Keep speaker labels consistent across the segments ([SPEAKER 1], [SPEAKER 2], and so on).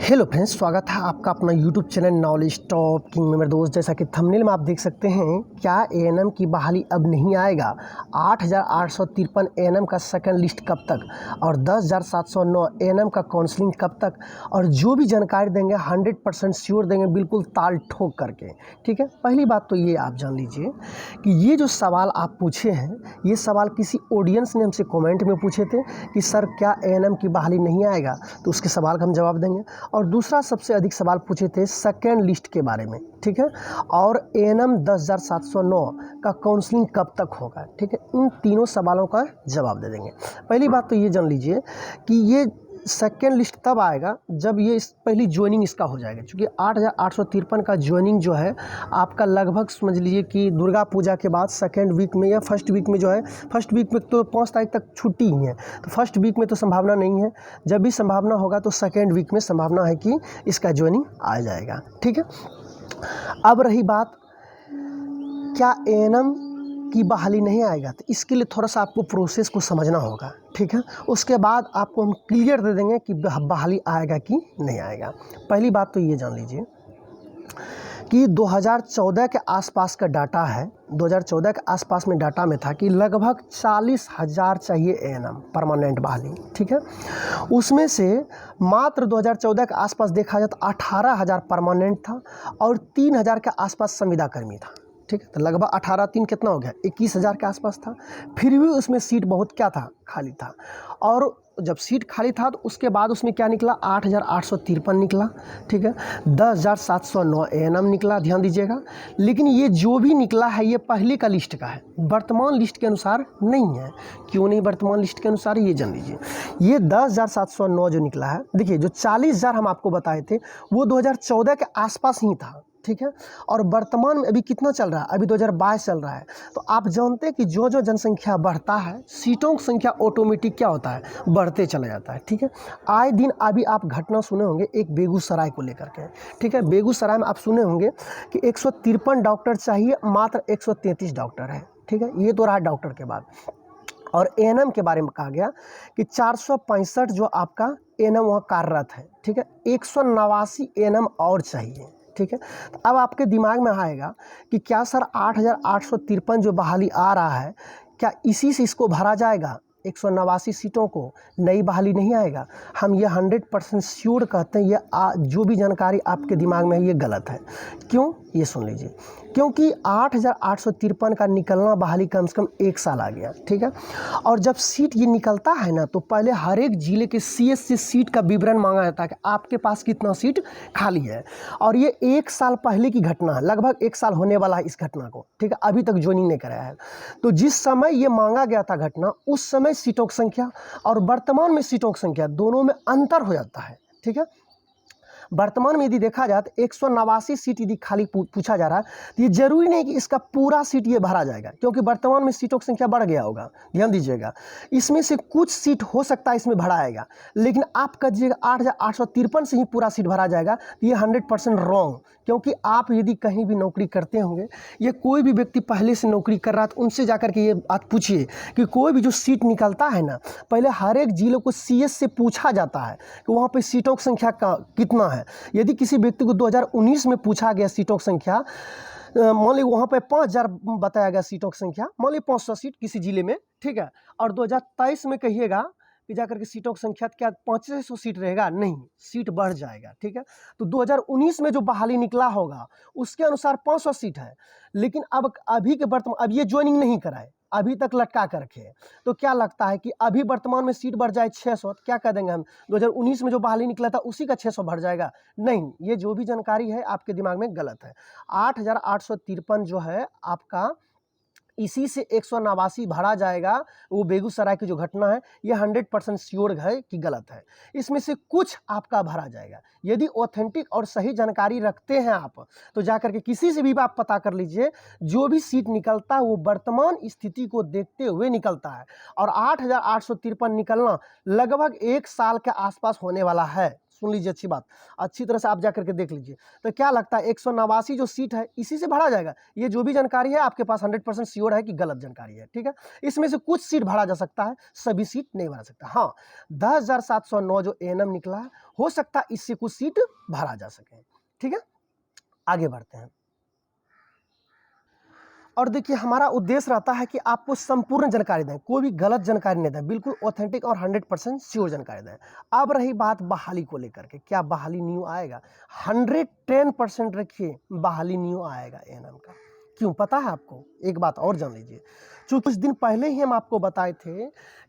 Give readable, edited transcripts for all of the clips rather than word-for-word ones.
[SPEAKER 1] Hello friends, स्वागत है आपका अपना YouTube channel knowledge top king में। मेरे दोस्त, जैसा कि थंबनेल में आप देख सकते हैं, क्या एएनएम की बहाली अब नहीं आएगा। 8,853 एएनएम का सेकंड लिस्ट कब तक और 10,709 एएनएम का काउंसलिंग कब तक, और जो भी जानकारी देंगे 100% श्योर देंगे, बिल्कुल ताल ठोक करके। ठीक है, पहली बात तो ये आप जान लीजिए कि ये जो सवाल आप पूछे हैं, ये सवाल किसी ऑडियंस ने हमसे कॉमेंट में पूछे थे कि सर क्या एएनएम की बहाली नहीं आएगा, तो उसके सवाल का हम जवाब देंगे। और दूसरा सबसे अधिक सवाल पूछे थे सेकेंड लिस्ट के बारे में। ठीक है, और एएनएम 10,709 का काउंसलिंग कब तक होगा। ठीक है, इन तीनों सवालों का जवाब दे देंगे। पहली बात तो ये जान लीजिए कि ये सेकेंड लिस्ट तब आएगा जब ये पहली ज्वाइनिंग इसका हो जाएगा, क्योंकि 8,853 का ज्वाइनिंग जो है आपका लगभग समझ लीजिए कि दुर्गा पूजा के बाद सेकेंड वीक में या फर्स्ट वीक में जो है, फर्स्ट वीक में तो 5 तारीख तक छुट्टी ही है, तो फर्स्ट वीक में तो संभावना नहीं है। जब भी संभावना होगा तो सेकेंड वीक में संभावना है कि इसका ज्वाइनिंग आ जाएगा। ठीक है, अब रही बात क्या एएनएम की बहाली नहीं आएगा, तो इसके लिए थोड़ा सा आपको प्रोसेस को समझना होगा। ठीक है, उसके बाद आपको हम क्लियर दे देंगे कि बहाली आएगा कि नहीं आएगा। पहली बात तो ये जान लीजिए कि 2014 के आसपास का डाटा है। 2014 के आसपास में डाटा में था कि लगभग 40,000 चाहिए एएनएम परमानेंट बहाली। ठीक है, उसमें से मात्र 2014 के आसपास देखा जाए तो 18,000 परमानेंट था और 3,000 के आसपास संविदा कर्मी था। ठीक है, तो लगभग 18 3 कितना हो गया, 21,000 के आसपास था। फिर भी उसमें सीट बहुत क्या था, खाली था। और जब सीट खाली था तो उसके बाद उसमें क्या निकला, 8,853 निकला। ठीक है, 10,709 एएनएम निकला, ध्यान दीजिएगा। लेकिन ये जो भी निकला है ये पहले का लिस्ट का है, वर्तमान लिस्ट के अनुसार नहीं है। क्यों नहीं वर्तमान लिस्ट के अनुसार, ये जान लीजिए। ये 10,709 जो निकला है, देखिए जो 40,000 हम आपको बताए थे वो 2014 के आसपास ही था। ठीक है, और वर्तमान में अभी कितना चल रहा है, अभी 2022 चल रहा है। तो आप जानते हैं कि जो जो जनसंख्या बढ़ता है, सीटों की संख्या ऑटोमेटिक क्या होता है, बढ़ते चला जाता है। ठीक है, आए दिन अभी आप घटना सुने होंगे एक बेगूसराय को लेकर के। ठीक है, बेगूसराय में आप सुने होंगे कि 153 डॉक्टर चाहिए, मात्र 133 डॉक्टर है। ठीक है, ये तो रहा डॉक्टर के बाद। और एएनएम के बारे में कहा गया कि 465 जो आपका एएनएम वहाँ कार्यरत है। ठीक है, 189 एएनएम और चाहिए। ठीक है, तो अब आपके दिमाग में आएगा कि क्या सर 8,853 जो बहाली आ रहा है, क्या इसी से इसको भरा जाएगा, 189 सीटों को नई बहाली नहीं आएगा। हम ये 100% श्योर कहते हैं, ये जो भी जानकारी आपके दिमाग में है ये गलत है। क्यों, ये सुन लीजिए। क्योंकि 8,853 का निकलना बहाली कम से कम 1 साल आ गया। ठीक है, और जब सीट ये निकलता है ना, तो पहले हर एक जिले के सीएस से सीट का विवरण मांगा जाता है कि आपके पास कितना सीट खाली है। और ये 1 साल पहले की घटना है, लगभग 1 साल होने वाला है इस घटना को। ठीक है, अभी तक ज्वाइनिंग नहीं कराया है। तो जिस समय ये मांगा गया था घटना, उस समय सीटों की संख्या और वर्तमान में सीटों की संख्या दोनों में अंतर हो जाता है। ठीक है, वर्तमान में यदि देखा जाए तो 189 सीट यदि खाली पूछा जा रहा है, तो ये जरूरी नहीं कि इसका पूरा सीट ये भरा जाएगा, क्योंकि वर्तमान में सीटों की संख्या बढ़ गया होगा। ध्यान दीजिएगा, इसमें से कुछ सीट हो सकता है इसमें भरा आएगा, लेकिन आप कहिएगा 8,853 से ही पूरा सीट भरा जाएगा, तो ये 100% रॉन्ग। क्योंकि आप यदि कहीं भी नौकरी करते होंगे, ये कोई भी व्यक्ति पहले से नौकरी कर रहा है, तो उनसे जाकर के ये बात पूछिए कि कोई भी जो सीट निकलता है ना, पहले हर एक जिलों को सीएस से पूछा जाता है कि वहाँ पे सीटों की संख्या कितना है। यदि किसी व्यक्ति को 2019 में पूछा गया सीटों की संख्या, मान ली वहाँ पे 5,000 बताया गया सीटों की संख्या, मान ली 500 सीट किसी जिले में। ठीक है, और 2023 में कहिएगा कि जाकर के सीटों की संख्या क्या 500 सीट रहेगा, नहीं, सीट बढ़ जाएगा। ठीक है, तो 2019 में जो बहाली निकला होगा उसके अनुसार 500 सीट है, लेकिन अब अभी के वर्तमान, अब ये ज्वाइनिंग नहीं कराए, अभी तक लटका कर रखे। तो क्या लगता है कि अभी वर्तमान में सीट बढ़ जाए 600, तो क्या कह देंगे हम, 2019 में जो बहाली निकला था उसी का 600 बढ़ जाएगा। नहीं, ये जो भी जानकारी है आपके दिमाग में गलत है। 8,853 जो है आपका, इसी से 189 भरा जाएगा। वो बेगूसराय की जो घटना है ये 100% श्योर है कि गलत है। इसमें से कुछ आपका भरा जाएगा। यदि ऑथेंटिक और सही जानकारी रखते हैं आप, तो जाकर के किसी से भी आप पता कर लीजिए, जो भी सीट निकलता है वो वर्तमान स्थिति को देखते हुए निकलता है। और 8,853 निकलना लगभग 1 साल के आसपास होने वाला है। सुन लीजिए अच्छी बात, अच्छी तरह से आप जा करके देख लीजिए। तो क्या लगता है 189 जो सीट है इसी से भरा जाएगा? ये जो भी जानकारी है आपके पास 100% श्योर है कि गलत जानकारी है, ठीक है। इसमें से कुछ सीट भरा जा सकता है, सभी सीट नहीं भरा सकता। हाँ, 10,709 जो एएनएम निकला है, हो सकता है इससे कुछ सीट भरा जा सके, ठीक है। आगे बढ़ते हैं। और देखिए हमारा उद्देश्य रहता है कि आपको संपूर्ण जानकारी दें, कोई भी गलत जानकारी नहीं दें, बिल्कुल ऑथेंटिक और 100% श्योर जानकारी दें। अब रही बात बहाली को लेकर के, क्या बहाली न्यू आएगा? 110% रखिए बहाली न्यू आएगा एएनएम का। क्यों पता है आपको? एक बात और जान लीजिए, चूँकि कुछ दिन पहले ही हम आपको बताए थे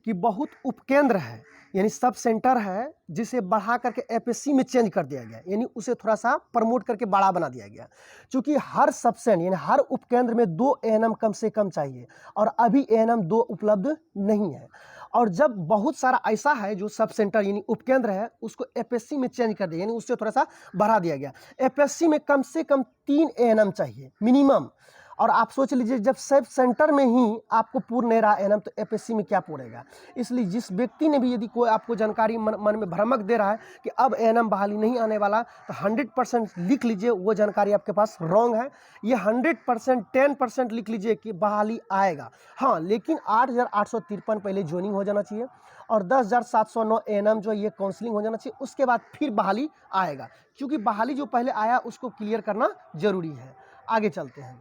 [SPEAKER 1] कि बहुत उपकेंद्र है, यानी सब सेंटर है, जिसे बढ़ा करके एपीएससी में चेंज कर दिया गया, यानी उसे थोड़ा सा प्रमोट करके बड़ा बना दिया गया। चूँकि हर सब सेंटर यानी हर उपकेंद्र में 2 एएनएम कम से कम चाहिए, और अभी एएनएम 2 उपलब्ध नहीं है। और जब बहुत सारा ऐसा है जो सब सेंटर यानी उपकेंद्र है, उसको एपीएससी में चेंज कर दिया, यानी उससे थोड़ा सा बढ़ा दिया गया। एपीएससी में कम से कम 3 एएनएम चाहिए मिनिमम। और आप सोच लीजिए जब सब सेंटर में ही आपको पूर्ण नहीं रहा एएनएम, तो एपीएससी में क्या पूरेगा? इसलिए जिस व्यक्ति ने भी यदि कोई आपको जानकारी मन में भ्रमक दे रहा है कि अब एएनएम बहाली नहीं आने वाला, तो 100% लिख लीजिए वो जानकारी आपके पास रॉन्ग है। ये 100% 10% लिख लीजिए कि बहाली आएगा। हाँ, लेकिन 8,853 पहले ज्वाइनिंग हो जाना चाहिए, और 10,709 एएनएम जो ये काउंसलिंग हो जाना चाहिए, उसके बाद फिर बहाली आएगा। क्योंकि बहाली जो पहले आया उसको क्लियर करना जरूरी है। आगे चलते हैं।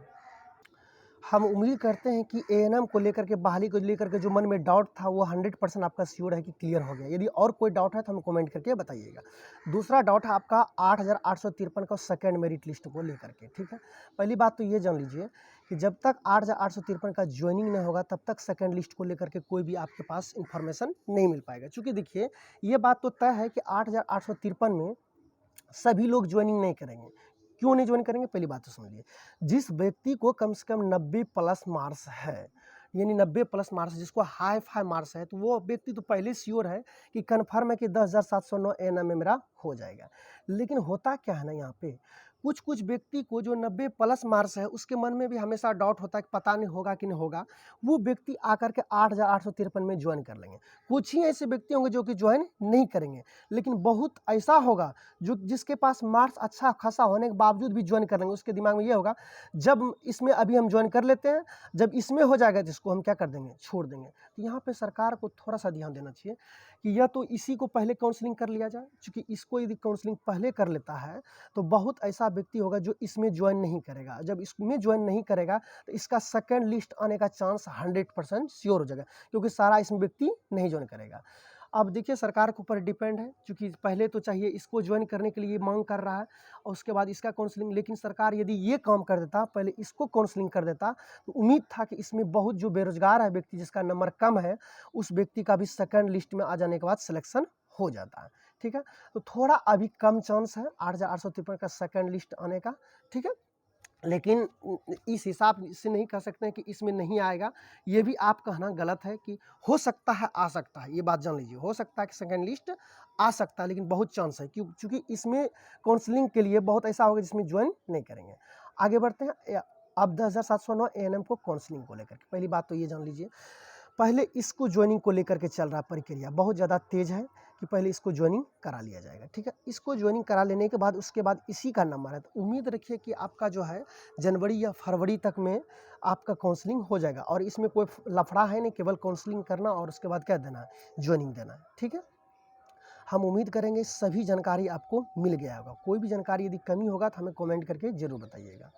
[SPEAKER 1] हम उम्मीद करते हैं कि एएनएम को लेकर के, बहाली को लेकर के जो मन में डाउट था वो 100% आपका श्योर है कि क्लियर हो गया। यदि और कोई डाउट है तो हमें कमेंट करके बताइएगा। दूसरा डाउट है आपका 8,853 का सेकंड मेरिट लिस्ट को लेकर के, ठीक है। पहली बात तो ये जान लीजिए कि जब तक 8,853 का ज्वाइनिंग नहीं होगा तब तक सेकंड लिस्ट को लेकर के कोई भी आपके पास इन्फॉर्मेशन नहीं मिल पाएगा। चूँकि देखिए ये बात तो तय है कि 8,853 में सभी लोग ज्वाइनिंग नहीं करेंगे। क्यों नहीं ज्वाइन करेंगे? पहली बात तो समझिए, जिस व्यक्ति को कम से कम 90 प्लस मार्क्स है, यानी 90 प्लस मार्क्स, जिसको हाई फाई मार्क्स है, तो वो व्यक्ति तो पहले श्योर है कि कन्फर्म है कि 10,709 एएनएम में मेरा हो जाएगा। लेकिन होता क्या है ना, यहाँ पे कुछ कुछ व्यक्ति को जो 90 प्लस मार्क्स है उसके मन में भी हमेशा डाउट होता है कि पता नहीं होगा कि नहीं होगा। वो व्यक्ति आकर के 8,853 में ज्वाइन कर लेंगे। कुछ ही ऐसे व्यक्ति होंगे जो कि ज्वाइन नहीं करेंगे, लेकिन बहुत ऐसा होगा जो जिसके पास मार्क्स अच्छा खासा होने के बावजूद भी ज्वाइन कर लेंगे। उसके दिमाग में ये होगा जब इसमें अभी हम ज्वाइन कर लेते हैं, जब इसमें हो जाएगा तो इसको हम क्या कर देंगे, छोड़ देंगे। तो यहाँ पे सरकार को थोड़ा सा ध्यान देना चाहिए कि या तो इसी को पहले काउंसलिंग कर लिया जाए, क्योंकि इसको यदि काउंसलिंग पहले कर लेता है तो बहुत ऐसा व्यक्ति होगा जो इसमें ज्वाइन नहीं करेगा। जब इसमें ज्वाइन नहीं करेगा तो इसका सेकंड लिस्ट आने का चांस 100% श्योर हो जाएगा, क्योंकि सारा इसमें व्यक्ति नहीं ज्वाइन करेगा। अब देखिए सरकार के ऊपर डिपेंड है, क्योंकि पहले तो चाहिए इसको ज्वाइन करने के लिए मांग कर रहा है और उसके बाद इसका काउंसलिंग। लेकिन सरकार यदि ये काम कर देता, पहले इसको काउंसलिंग कर देता, तो उम्मीद था कि इसमें बहुत जो बेरोजगार है व्यक्ति, जिसका नंबर कम है, उस व्यक्ति का भी सेकंड लिस्ट में आ जाने के बाद सिलेक्शन हो जाता है, ठीक है। तो थोड़ा अभी कम चांस है 8,853 का सेकंड लिस्ट आने का, ठीक है। लेकिन इस हिसाब से नहीं कह सकते हैं कि इसमें नहीं आएगा। ये भी आप कहना गलत है कि हो सकता है आ सकता है, ये बात जान लीजिए। हो सकता है कि सेकंड लिस्ट आ सकता है, लेकिन बहुत चांस है, क्योंकि इसमें काउंसलिंग के लिए बहुत ऐसा होगा जिसमें ज्वाइन नहीं करेंगे। आगे बढ़ते हैं। अब 10,709 एएनएम को काउंसलिंग को लेकर के, पहली बात तो ये जान लीजिए, पहले इसको ज्वाइनिंग को लेकर के चल रहा प्रक्रिया बहुत ज़्यादा तेज़ है कि पहले इसको ज्वाइनिंग करा लिया जाएगा, ठीक है। इसको ज्वाइनिंग करा लेने के बाद उसके बाद इसी का नंबर है, तो उम्मीद रखिए कि आपका जो है जनवरी या फरवरी तक में आपका काउंसलिंग हो जाएगा। और इसमें कोई लफड़ा है नहीं, केवल काउंसलिंग करना और उसके बाद क्या देना है, ज्वाइनिंग देना है, ठीक है। हम उम्मीद करेंगे सभी जानकारी आपको मिल गया होगा। कोई भी जानकारी यदि कमी होगा तो हमें कमेंट करके ज़रूर बताइएगा।